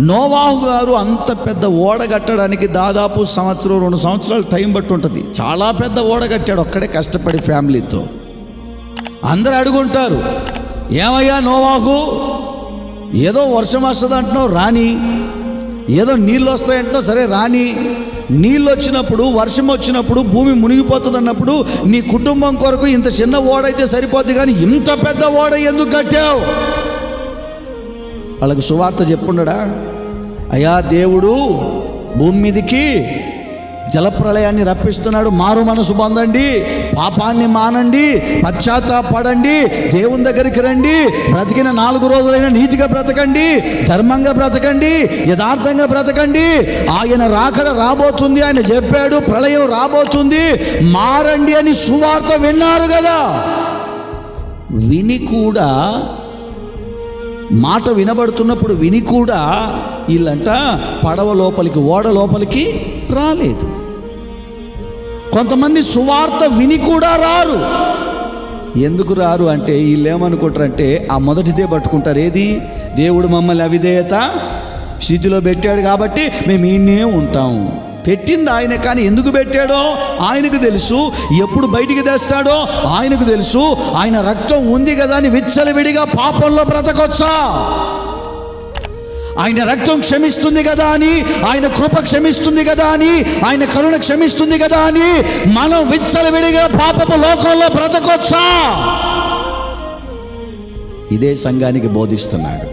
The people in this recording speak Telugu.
నోవాహు గారు అంత పెద్ద ఓడ కట్టడానికి దాదాపు 1-2 సంవత్సరాలు టైం బట్టి ఉంటుంది. చాలా పెద్ద ఓడ కట్టాడు ఒక్కడే కష్టపడి ఫ్యామిలీతో. అందరూ అడుగుంటారు, ఏమయ్యా నోవాహు, ఏదో వర్షం వస్తుంది అంటున్నావు రాని, ఏదో నీళ్ళు వస్తాయంటున్నావు సరే రాని, నీళ్ళు వచ్చినప్పుడు వర్షం వచ్చినప్పుడు భూమి మునిగిపోతుంది అన్నప్పుడు నీ కుటుంబం కొరకు ఇంత చిన్న ఓడ అయితే సరిపోద్ది, కానీ ఇంత పెద్ద ఓడ ఎందుకు కట్టావు? వాళ్ళకు సువార్త చెప్పుండడా? అయ్యా దేవుడు భూమి మీదికి జలప్రళయాన్ని రప్పిస్తున్నాడు, మారు మనసు పొందండి, పాపాన్ని మానండి, పశ్చాత్తాపడండి, దేవుని దగ్గరికి రండి, బ్రతికిన 4 రోజులైనా నీతిగా బ్రతకండి, ధర్మంగా బ్రతకండి, యథార్థంగా బ్రతకండి, ఆయన రాకడ రాబోతుంది, ఆయన చెప్పాడు ప్రళయం రాబోతుంది, మారండి అని సువార్త విన్నారు కదా. విని కూడా, మాట వినబడుతున్నప్పుడు విని కూడా వీళ్ళంట పడవ లోపలికి, ఓడ లోపలికి రాలేదు. కొంతమంది సువార్త విని కూడా రారు. ఎందుకు రారు అంటే వీళ్ళు ఏమనుకుంటారంటే ఆ మొదటిదే పట్టుకుంటారు. ఏది? దేవుడు మమ్మల్ని అవిధేయత స్థితిలో పెట్టాడు కాబట్టి మేము ఈయనే ఉంటాం. పెట్టింది ఆయన, కానీ ఎందుకు పెట్టాడో ఆయనకు తెలుసు, ఎప్పుడు బయటికి తెస్తాడో ఆయనకు తెలుసు. ఆయన రక్తం ఉంది కదా అని విచ్చలవిడిగా పాపంలో బ్రతకొచ్చా? ఆయన రక్తం క్షమిస్తుంది కదా అని, ఆయన కృప క్షమిస్తుంది కదా అని, ఆయన కరుణ క్షమిస్తుంది కదా అని మనం విచ్చలవిడిగా పాపపు లోకంలో బ్రతకొచ్చా? ఇదే సంఘానికి బోధిస్తున్నాడు.